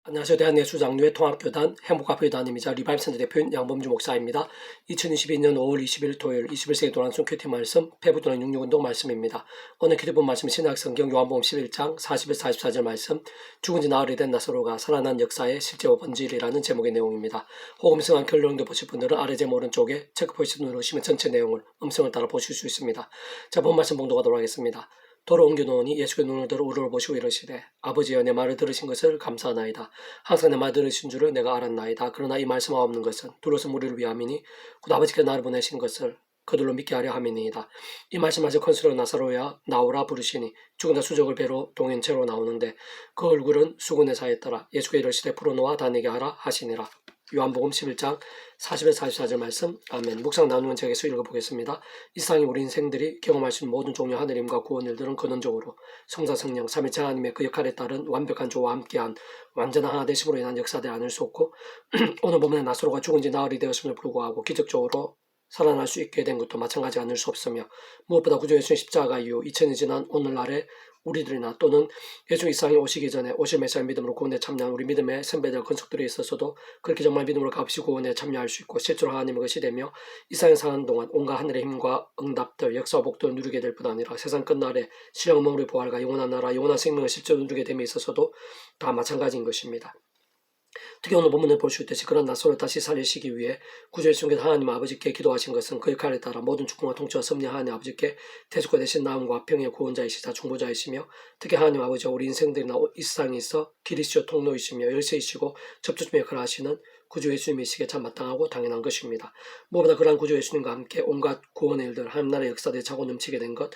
안녕하세요. 대한예수장로회 통합교단 행복학교단임이자 리바임센터 대표인 양범주 목사입니다. 2022년 5월 20일 토요일 21세기 도란순 큐티 말씀 페부도는 66운동 말씀입니다. 오늘 큐티본 말씀 신약성경 요한복음 11장 40-44절 말씀 죽은 지 나흘이 된 나사로가 살아난 역사의 실제와 본질이라는 제목의 내용입니다. 호음성한 결론도 보실 분들은 아래 제목 오른쪽에 체크포인트 누르시면 전체 내용을 음성을 따라 보실 수 있습니다. 자, 본 말씀 봉독하도록 하겠습니다. 도로 옮겨놓으니 예수의 눈을 들어 우러러 보시고 이르시되 아버지여 내 말을 들으신 것을 감사하나이다. 항상 내 말 들으신 줄을 내가 알았나이다. 그러나 이 말씀하고 없는 것은 두려서 우리를 위함이니 곧 아버지께 나를 보내신 것을 그들로 믿게 하려 함이니이다. 이 말씀하셔 컨스로 나사로야 나오라 부르시니 죽은 자 수적을 배로 동행체로 나오는데 그 얼굴은 수군에 사였더라. 예수께 이르시되 풀어놓아 다니게 하라 하시니라. 요한복음 11장 40-44절 말씀. 아멘. 묵상 나누는 책에서 읽어보겠습니다. 이 세상에 우리 인생들이 경험할 수 있는 모든 종류 하늘임과 구원 일들은 근원적으로 성자 성령 삼위일체 하나님의 그 역할에 따른 완벽한 조와 함께한 완전한 하나 되심으로 인한 역사되 않을 수 없고 오늘 보면 나사로가 죽은 지 나흘이 되었음을 불구하고 기적적으로 살아날 수 있게 된 것도 마찬가지 않을 수 없으며 무엇보다 구주 예수의 십자가 이후 2000이 지난 오늘날에 우리들이나 또는 예수 이 세상에 오시기 전에 오실 메시아 믿음으로 구원에 참여한 우리 믿음의 선배들 건축들에 있어서도 그렇게 정말 믿음으로 값이 구원에 참여할 수 있고 실제로 하나님의 것이 되며 이 세상에 사는 동안 온갖 하늘의 힘과 응답들 역사와 복들을 누리게 될 뿐 아니라 세상 끝날에 신령한 몸으로의 부활과 영원한 나라 영원한 생명을 실제로 누리게 됨에 있어서도 다 마찬가지인 것입니다. 특히 오늘 본문을 볼 수 있듯이 그런 나사로를 다시 살리시기 위해 구주 예수님께서 하나님 아버지께 기도하신 것은 그 역할에 따라 모든 축복과 통치와 섭리와 하나님 아버지께 대속과 대신 나음과 평의 구원자이시자 중보자이시며 특히 하나님 아버지와 우리 인생들이나 이 세상에 있어 길이시오 통로이시며 열쇠이시고 접촉점의 역할을 하시는 구주 예수님이시기에 참 마땅하고 당연한 것입니다. 무엇보다 그러한 구주 예수님과 함께 온갖 구원의 일들 하나님 나라의 역사들이 차고 넘치게 된 것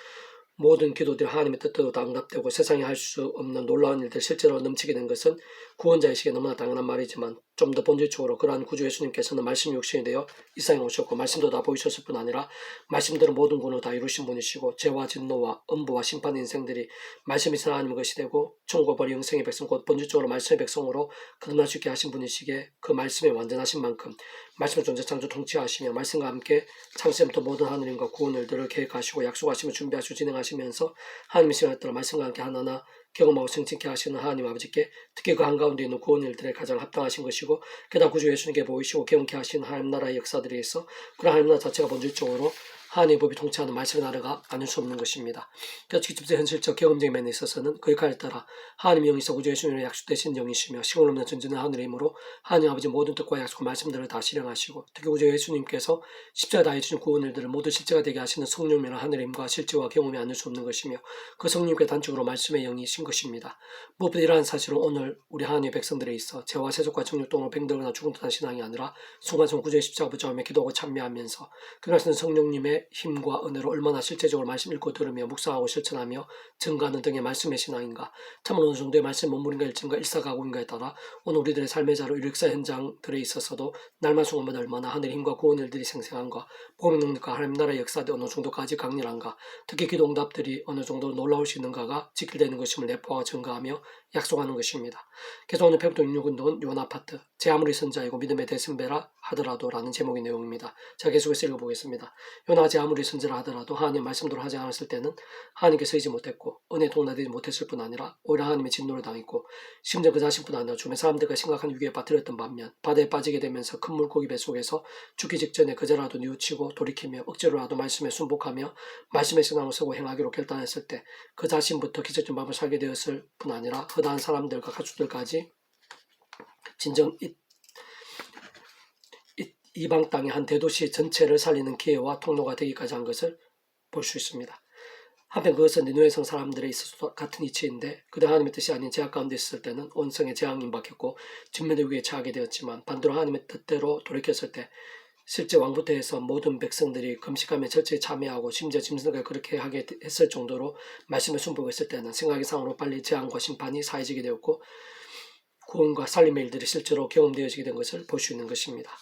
모든 기도들이 하나님의 뜻대로 다 응답되고 세상에 할 수 없는 놀라운 일들 실제로 넘치게 된 것은 구원자이시기에 너무나 당연한 말이지만 좀 더 본질적으로 그러한 구주 예수님께서는 말씀이 육신이 되어 이 세상에 오셨고 말씀도 다 보이셨을 뿐 아니라 말씀대로 모든 구원을 다 이루신 분이시고 죄와 진노와 엄부와 심판의 인생들이 말씀이 하나님의 것이 되고 천국과 벌이 영생의 백성 곧 본질적으로 말씀의 백성으로 거듭날 수 있게 하신 분이시기에 그 말씀에 완전하신 만큼 말씀을 존재 창조 통치하시며 말씀과 함께 창세부터 모든 하늘님과 구원 일들을 계획하시고 약속하시며 준비하시고 진행하시면서 하나님의 시간에 따라 말씀과 함께 하나하나 경험하고 성취케 하시는 하나님 아버지께 특히 그 한가운데 있는 구원 일들에 가장 합당하신 것이고 게다가 구주 예수님께 보이시고 경험케 하시는 하나님 나라의 역사들에 있어 그런 하나님 나라 자체가 본질적으로 하나님의 법이 통치하는 말씀의 나라가 아닐 수 없는 것입니다. 직접적 현실적 경험적인 면에 있어서는 그 역할에 따라 하나님의 영이서 구주 예수님의 약속되신 영이시며 시공 없는 전진한 하늘의 힘으로 하나님 아버지 모든 뜻과 약속과 말씀들을 다 실행하시고 특히 구주 예수님께서 십자가 다해 주신 구원 일들을 모두 실제가 되게 하시는 성령이라는 하늘의 힘과 실제와 경험이 아닐 수 없는 것이며 그 성령께 단축으로 말씀의 영이신 것입니다. 무엇보다 이러한 사실은 오늘 우리 하나님의 백성들에 있어 죄와 세속과 정욕동으로 병들거나 죽은 듯한 신앙이 아니라 순간순간 구주의 십자가 붙잡으며 기도하고 참여하면서 그러시는 성령님의 힘과 은혜로 얼마나 실제적으로 말씀 읽고 들으며 묵상하고 실천하며 증가하는 등의 말씀의 신앙인가 참으로 어느 정도의 말씀 몸부림과 일증과 일사가고인가에 따라 오늘 우리들의 삶의 자로 역사 현장들에 있어서도 날만 순간마다 얼마나 하늘의 힘과 구원 일들이 생생한가 복음의 능력과 하나님 나라의 역사들이 어느 정도까지 강렬한가 특히 기도 응답들이 어느 정도 놀라울 수 있는가가 지킬되는 것임을 내포하고 증가하며 약속하는 것입니다. 그래서 오늘 페부도 66운동은 요나파트 제 아무리 선자이고 믿음의 대선배라 하더라도 라는 제목의 내용입니다. 자, 계속해서 읽어보겠습니다. 요나가 제 아무리 선지라 하더라도 하나님 말씀대로 하지 않았을 때는 하나님께 서이지 못했고 은혜에 동나되지 못했을 뿐 아니라 오히려 하나님의 진노를 당했고 심지어 그 자신뿐 아니라 주변 사람들과 심각한 위기에 빠뜨렸던 반면 바다에 빠지게 되면서 큰 물고기 뱃속에서 죽기 직전에 그제라도 뉘우치고 돌이키며 억지로라도 말씀에 순복하며 말씀의 신앙을 쓰고 행하기로 결단했을 때 그 자신부터 기적적 마음을 살게 되었을 뿐 아니라 허다한 사람들과 가축들까지 진정 이방 땅의 한 대도시 전체를 살리는 기회와 통로가 되기까지 한 것을 볼 수 있습니다. 한편 그것은 니느웨 성 사람들에 있어서 같은 이치인데 그들 하나님의 뜻이 아닌 제약 가운데 있을 때는 온 성에 재앙이 임박했고 직면의 위기에 처하게 되었지만 반대로 하나님의 뜻대로 돌이켰을 때 실제 왕부터 해서 모든 백성들이 금식하며 절제에 참여하고 심지어 짐승들과 그렇게 하게 했을 정도로 말씀을 순복했을 때는 생각 이상으로 빨리 재앙과 심판이 사해지게 되었고 구원과 살림의 일들이 실제로 경험되어지게 된 것을 볼 수 있는 것입니다.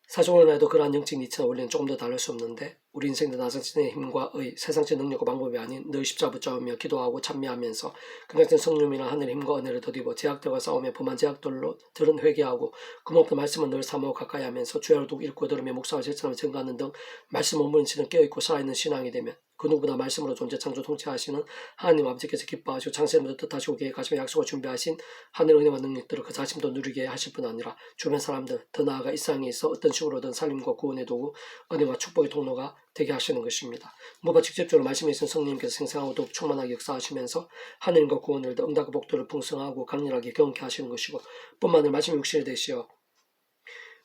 사실로 해도 그러한 영적 이치나 원리는 조금 더 다를 수 없는데 우리 인생들 나상신의 힘과 의, 세상적 능력과 방법이 아닌 늘 십자가 붙잡으며 기도하고 찬미하면서 긍정적인 성령이나 하늘의 힘과 은혜를 더디고 제약들과 싸우며 범한 제약들로 들은 회개하고 금없던 말씀은 늘 사모하고 가까이 하면서 주야를 두고 읽고 들으며 묵상을 실천하며 증거하는 등 말씀 본문치는 깨어있고 살아있는 신앙이 되면 그 누구보다 말씀으로 존재 창조 통치하시는 하나님 아버지께서 기뻐하시고 창세부터 뜻하시고 계획하시며 약속을 준비하신 하늘의 은혜와 능력들을 그 자신도 누리게 하실 뿐 아니라 주변 사람들 더 나아가 이 세상에 있어 어떤 식으로든 살림과 구원의 도구 은혜와 축복의 통로가 되게 하시는 것입니다. 무엇보다 직접적으로 말씀에 있는 성령님께서 생생하고 더욱 충만하게 역사하시면서 하늘과 구원을 더 응답과 복도를 풍성하고 강렬하게 경험케 하시는 것이고 뿐만 아니라 말씀이 육신이 되시어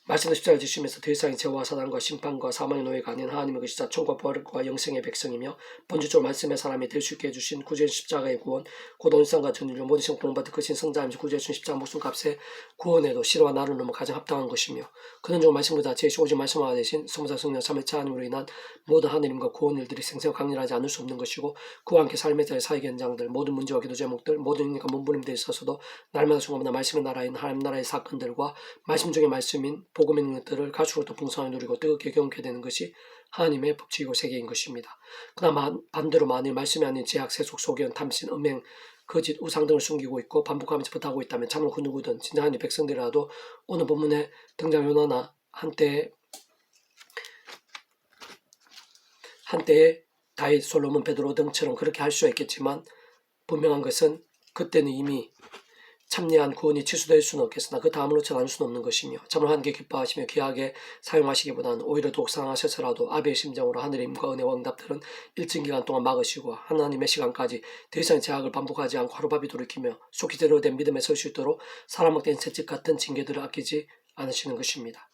말씀을 십자가에 지시면서 더 이상의 죄와 사단과 심판과 사망의 노예가 아닌 하나님의 것이자 천과 부활과 영생의 백성이며 본질적으로 말씀의 사람이 될 수 있게 해주신 구주의 십자가의 구원 곧 온상과 전율로 모든 성공을 받은 크신 성자이면서 구주의 준 십자가 목숨값의 구원에도 시로와 나를 넘어 가장 합당한 것이며 그는 종 말씀보다 제시 오직 말씀화 되신 성자 성령 참회차 하나님으로 인한 모든 하느님과 구원 일들이 생생하고 강렬하지 않을 수 없는 것이고 그와 함께 삶의 자의 사회 현장들 모든 문제와 기도 제목들 모든 인간과 몸부림에 있어서도 날마다 순간마다 말씀의 나라인 하나님 나라의 사건들과 말씀 중의 말씀인 복음의 능력들을 가축으로 더 풍성하게 누리고 뜨겁게 경험하게 되는 것이 하나님의 법칙이고 세계인 것입니다. 그러나 반대로 만일 말씀이 아닌 제약, 세속, 소견, 탐신, 음행, 거짓, 우상 등을 숨기고 있고 반복하면서 부탁하고 있다면 참으로 그 누구든 진짜 하나님의 백성들이라도 오늘 본문에 등장 요나나 한때의 다윗, 솔로몬, 베드로 등처럼 그렇게 할 수가 있겠지만 분명한 것은 그때는 이미 참여한 구원이 취소될 수는 없겠으나 그 다음으로처 나눌 수는 없는 것이며 참으로 하나님께 기뻐하시며 귀하게 사용하시기보다는 오히려 더욱 사랑하셔서라도 아비의 심정으로 하늘의 힘과 은혜와 응답들은 일정 기간 동안 막으시고 하나님의 시간까지 더 이상의 제약을 반복하지 않고 하루바비 돌이키며 속히 제대로 된 믿음에 설 수 있도록 사람먹된 채찍 같은 징계들을 아끼지 않으시는 것입니다.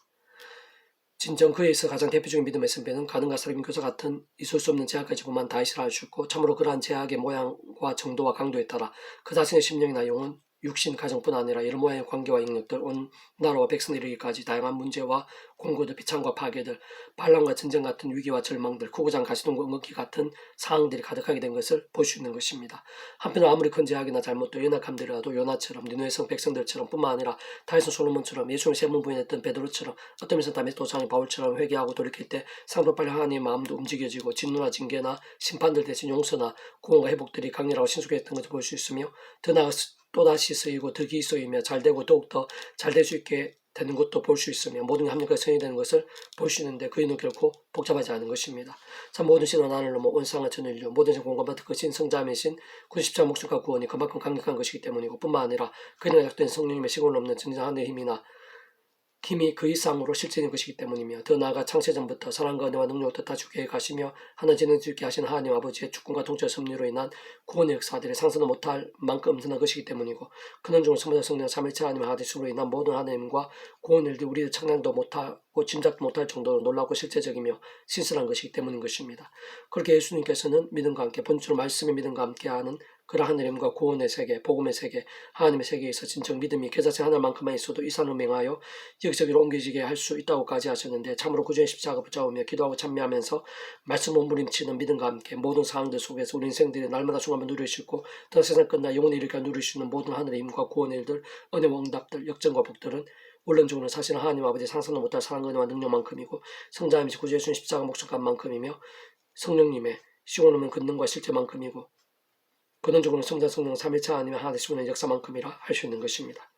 진정 그에 있어 가장 대표적인 믿음의 선배는 가늠과 살인 교사 같은 있을 수 없는 제약까지 고만 다윗을 알 수 있고 참으로 그러한 제약의 모양과 정도와 강도에 따라 그 자신의 심령이나 영혼 육신 가정뿐 아니라 여러 모양의 관계와 영역들 온 나라와 백성들에 이르기까지 다양한 문제와 공고들 비참과 파괴들 반란과 전쟁 같은 위기와 절망들 구구장 가시동과 응급기 같은 상황들이 가득하게 된 것을 볼 수 있는 것입니다. 한편으로 아무리 큰 제약이나 잘못도 연약함들이라도 요나처럼 니느웨 성 백성들처럼 뿐만 아니라 다윗 솔로몬처럼 예수를 세번 부인했던 베드로처럼 어떤 면에서 다메섹 도상의 바울처럼 회개하고 돌이킬 때 상도빨리 하나님의 마음도 움직여지고 진노나 징계나 심판들 대신 용서나 구원과 회복들이 강렬하고 신속했던 것을 볼 수 있으며 더 나아가 또다시 쓰이고 득이 쏘이며 잘되고 더욱더 잘 될 수 있게 되는 것도 볼 수 있으며 모든 합력과 선이 되는 것을 볼 수 있는데 그 이유는 결코 복잡하지 않은 것입니다. 참 모든 신은 하나를 넘어 온상한 전인류 모든 신 공감받은 그 신 성자매신 그 십자가 목숨과 구원이 그만큼 강력한 것이기 때문이고 뿐만 아니라 그녀가 약된 성령님의 시골 넘는 진정한 하늘의 힘이 그 이상으로 실제인 것이기 때문이며 더 나아가 창세전부터 사랑과 은혜와 능력을 뜻하시고 계획하시며 하나님을 짓게 하시는 하나님 아버지의 주권과 통치와 섭리로 인한 구원의 역사들이 상상도 못할 만큼 엄청난 것이기 때문이고 그는 중을 성모자 성령 삼일체 하나님의 하나님으로 인한 모든 하나님과 구원의 일들이 우리의 청량도 못하고 짐작도 못할 정도로 놀랍고 실제적이며 신선한 것이기 때문인 것입니다. 그렇게 예수님께서는 믿음과 함께 본주로 말씀의 믿음과 함께하는 그러한 하나님과 구원의 세계, 복음의 세계, 하나님의 세계에서 진정 믿음이 그 자체 하나만큼만 있어도 이 산을 맹하여 여기저기로 옮겨지게 할 수 있다고까지 하셨는데 참으로 구주의 십자가 붙잡으며 기도하고 찬미하면서 말씀 몸부림치는 믿음과 함께 모든 상황들 속에서 우리 인생들이 날마다 순간만 누리시고 더 세상 끝나 영원히 이르게 누리시는 모든 하늘의 힘과 구원의 일들, 은혜와 응답들, 역전과 복들은 원론적으로 사실은 하나님 아버지의 상상도 못할 사랑, 은혜와 능력만큼이고 성자님이시 구주의 준 십자가 목숨값만큼이며 성령님의 시온 없는 권능과 실제만큼이고 근원적으로 성자 성령 3일차 하나님의 하나님의 역사만큼이라 할 수 있는 것입니다.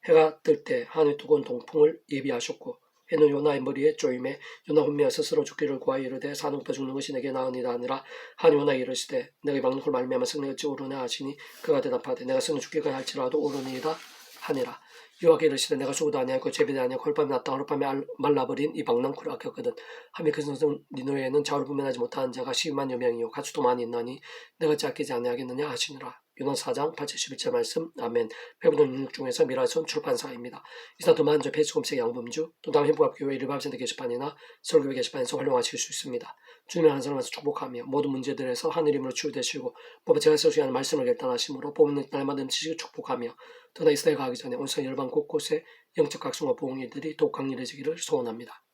해가 뜰 때 하늘의 뜨거운 동풍을 예비하셨고 해는 요나의 머리에 쪼임에 요나 혼미하 스스로 죽기를 구하여 이르되 사는부터 죽는 것이 내게 나으니라 하니라. 하니 요나에 이르시되 내가 막는 걸 말미암아 성령이 어찌 오르냐 하시니 그가 대답하되 내가 성령 죽기가 할지라도 오르니이다 하니라. 여호와께 이르시되 내가 죽어도 아니하고 죄비도 아니하고 헐밤이 났다 하룻밤에 말라버린 이 방랑쿨을 아꼈거든. 하며 그 성성 니느웨에는 좌우를 분별하지 못하는 자가 12만여 명이요 가축도 많이 있나니 내가 어찌 아끼지 아니하겠느냐 하시니라. 요나 4장 8-11절 말씀. 아멘. 배부른 육육 중에서 미라손 출판사입니다. 이상 더 많은 페이스홈색 양범주 또 다음 행복학교회 일반센터 게시판이나 설교회 게시판에서 활용하실 수 있습니다. 주님의 한 사람에서 축복하며 모든 문제들에서 하늘임으로 치유되시고 법을 제가 쓸수 있는 말씀을 결단하심으로 뽑는 날마다 지식을 축복하며 더나 이스라엘 가기 전에 온상 열방 곳곳에 영적 각성과 보응일들이 더욱 강렬해지기를 소원합니다.